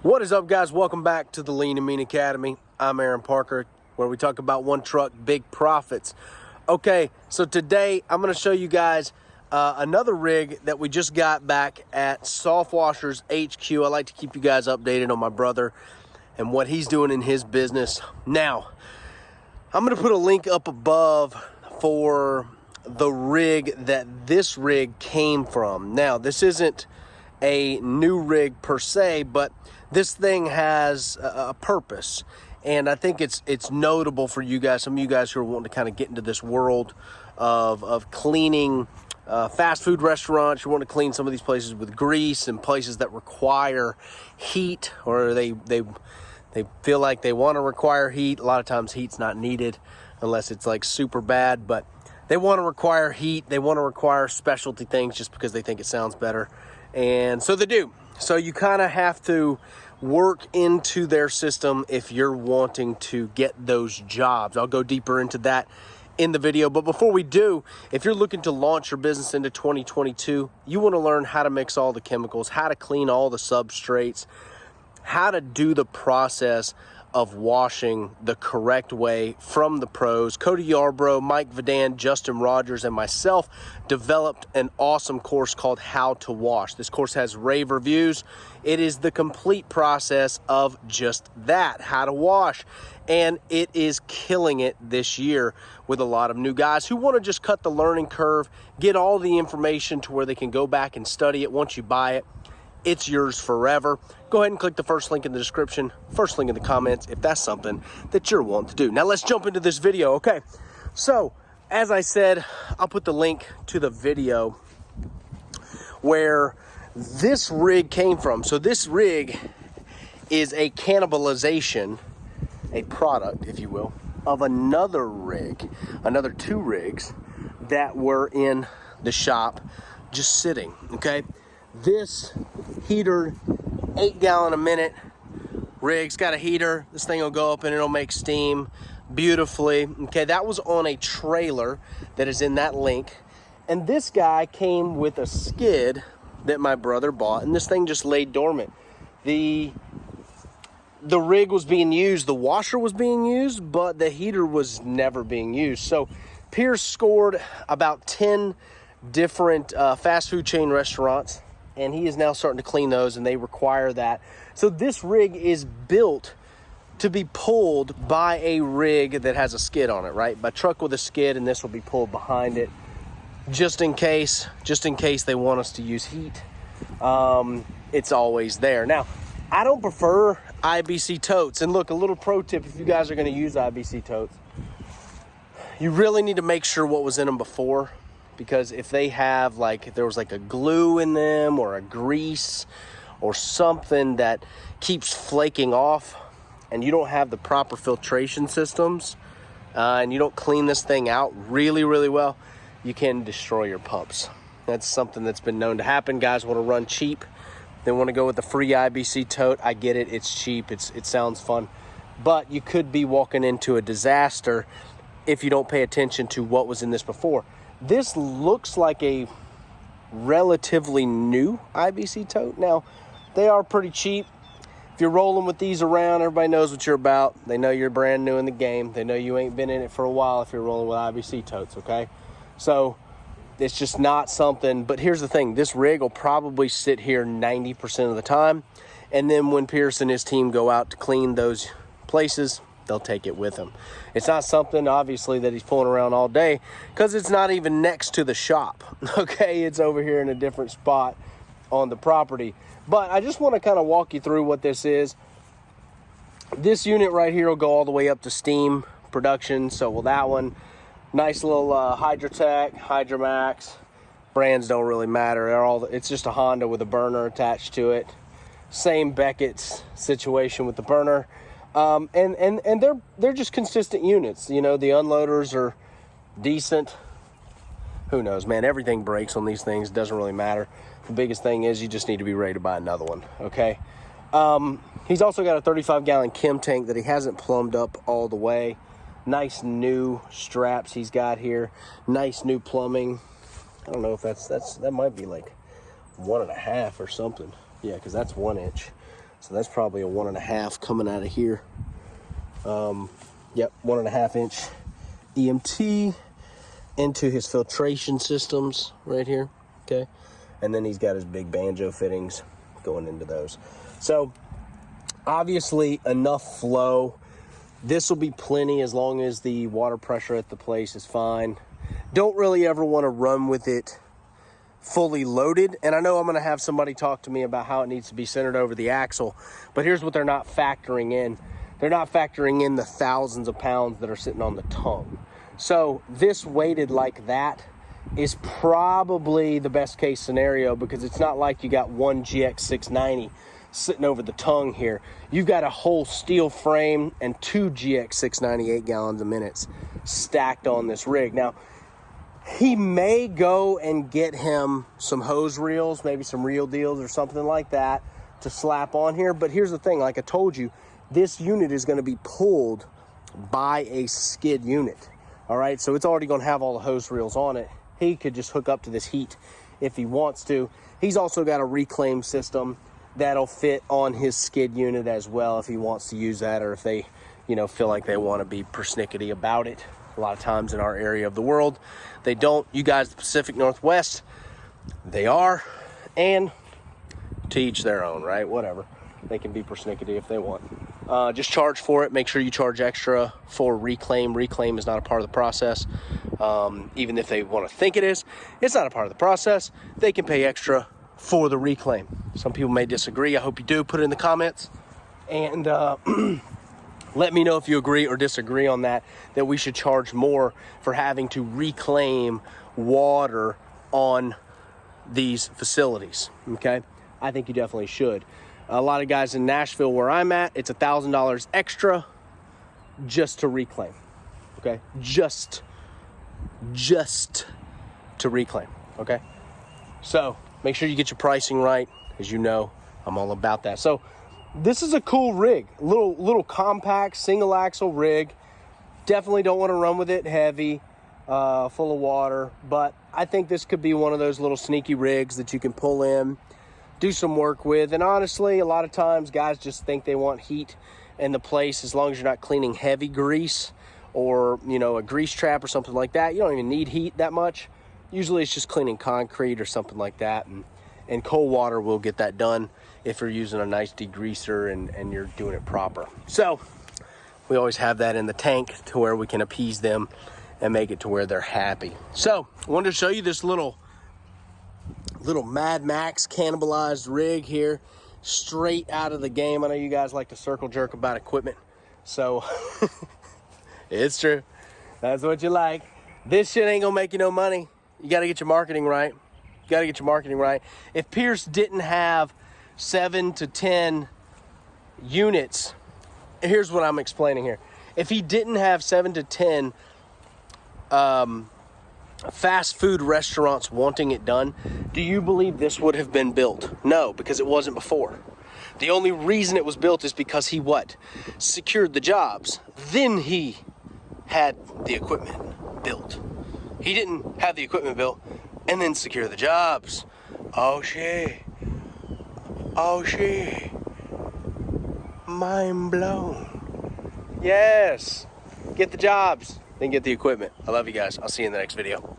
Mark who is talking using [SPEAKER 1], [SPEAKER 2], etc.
[SPEAKER 1] What is up, guys? Welcome back to the Lean and Mean Academy. I'm Aaron Parker, where we talk about one truck, big profits. Okay, so today I'm going to show you guys another rig that we just got back at Soft Washers HQ. I like to keep you guys updated on my brother and what he's doing in his business. Now, I'm going to put a link up above for the rig that this rig came from. Now, this isn't a new rig per se, but this thing has a purpose, and I think it's notable for you guys, some of you guys who are wanting to kind of get into this world of cleaning fast food restaurants. You want to clean some of these places with grease and places that require heat, or they feel like they want to require heat. A lot of times heat's not needed unless it's like super bad, but they want to require heat. They want to require specialty things just because they think it sounds better. And so they do. So you kind of have to work into their system if you're wanting to get those jobs. I'll go deeper into that in the video. But before we do, if you're looking to launch your business into 2022, you want to learn how to mix all the chemicals, how to clean all the substrates, how to do the process of washing the correct way from the pros. Cody Yarbrough, Mike Vadan, Justin Rogers, and myself developed an awesome course called How to Wash. This course has rave reviews. It is the complete process of just that, how to wash. And it is killing it this year with a lot of new guys who want to just cut the learning curve, get all the information to where they can go back and study it. Once you buy it, it's yours forever. Go ahead and click the first link in the description, first link in the comments, if that's something that you're wanting to do. Now let's jump into this video, okay? So, as I said, I'll put the link to the video where this rig came from. So this rig is a cannibalization, a product, if you will, of another rig, another two rigs that were in the shop just sitting, okay? This heater, 8 gallon a minute rig's got a heater. This thing will go up and it'll make steam beautifully. Okay, that was on a trailer that is in that link. And this guy came with a skid that my brother bought, and this thing just laid dormant. The rig was being used, the washer was being used, but the heater was never being used. So Pierce scored about 10 different fast food chain restaurants, and he is now starting to clean those, and they require that. So this rig is built to be pulled by a rig that has a skid on it, right? By truck with a skid, and this will be pulled behind it just in case they want us to use heat. It's always there. Now, I don't prefer IBC totes. And look, a little pro tip, if you guys are gonna use IBC totes, you really need to make sure what was in them before. Because if they have, like, if there was like a glue in them or a grease or something that keeps flaking off, and you don't have the proper filtration systems, and you don't clean this thing out really, really well, you can destroy your pumps. That's something that's been known to happen. Guys want to run cheap. They want to go with the free IBC tote. I get it. It's cheap. It sounds fun. But you could be walking into a disaster if you don't pay attention to what was in this before. This looks like a relatively new IBC tote. Now, they are pretty cheap. If you're rolling with these around, everybody knows what you're about. They know you're brand new in the game. They know you ain't been in it for a while if you're rolling with IBC totes, okay? So, it's just not something. But here's the thing. This rig will probably sit here 90% of the time. And then when Pierce and his team go out to clean those places, they'll take it with them. It's not something, obviously, that he's pulling around all day because it's not even next to the shop, okay? It's over here in a different spot on the property. But I just want to kind of walk you through what this is. This unit right here will go all the way up to steam production. So will that one. Nice little Hydrotech, Hydromax. Brands don't really matter. It's just a Honda with a burner attached to it. Same Beckett's situation with the burner. And they're just consistent units. You know, the unloaders are decent. Who knows, man? Everything breaks on these things. It doesn't really matter. The biggest thing is you just need to be ready to buy another one, okay? He's also got a 35-gallon chem tank that he hasn't plumbed up all the way. Nice new straps he's got here. Nice new plumbing. I don't know if that might be like 1.5 or something. Yeah, because that's 1 inch. So that's probably a 1.5 coming out of here. Yep, 1.5 inch EMT into his filtration systems right here, okay? And then he's got his big banjo fittings going into those. So obviously enough flow. This will be plenty as long as the water pressure at the place is fine. Don't really ever want to run with it fully loaded. And I know I'm going to have somebody talk to me about how it needs to be centered over the axle, but here's what they're not factoring in. They're not factoring in the thousands of pounds that are sitting on the tongue. So this weighted like that is probably the best case scenario, because it's not like you got one GX 690 sitting over the tongue here. You've got a whole steel frame and 2 GX 698 gallons a minute stacked on this rig. Now, he may go and get him some hose reels, maybe some reel deals or something like that to slap on here. But here's the thing, like I told you, this unit is going to be pulled by a skid unit. All right, so it's already going to have all the hose reels on it. He could just hook up to this heat if he wants to. He's also got a reclaim system that'll fit on his skid unit as well if he wants to use that, or if they, feel like they want to be persnickety about it. A lot of times in our area of the world, they don't. You guys, the Pacific Northwest, they are, and to each their own, right? Whatever. They can be persnickety if they want. Just charge for it. Make sure you charge extra for reclaim. Reclaim is not a part of the process. Even if they want to think it is, it's not a part of the process. They can pay extra for the reclaim. Some people may disagree. I hope you do. Put it in the comments. And let me know if you agree or disagree on that we should charge more for having to reclaim water on these facilities, okay? I think you definitely should. A lot of guys in Nashville, where I'm at, it's $1,000 extra just to reclaim, okay? Just to reclaim, okay? So make sure you get your pricing right. As you know, I'm all about that. So this is a cool rig, little compact single axle rig. Definitely don't want to run with it heavy, full of water, but I think this could be one of those little sneaky rigs that you can pull in, do some work with. And honestly, a lot of times guys just think they want heat in the place. As long as you're not cleaning heavy grease or, a grease trap or something like that, you don't even need heat that much. Usually it's just cleaning concrete or something like that. And cold water will get that done if you're using a nice degreaser and you're doing it proper. So we always have that in the tank to where we can appease them and make it to where they're happy. So I wanted to show you this little Mad Max cannibalized rig here, straight out of the game. I know you guys like to circle jerk about equipment, so it's true. That's what you like. This shit ain't gonna make you no money. You got to get your marketing right. If Pierce didn't have 7 to 10 units, here's what I'm explaining here. If he didn't have 7 to 10 fast food restaurants wanting it done, do you believe this would have been built? No, because it wasn't before. The only reason it was built is because he secured the jobs. Then he had the equipment built. He didn't have the equipment built and then secure the jobs. Oh shit. Mind blown. Yes. Get the jobs, then get the equipment. I love you guys. I'll see you in the next video.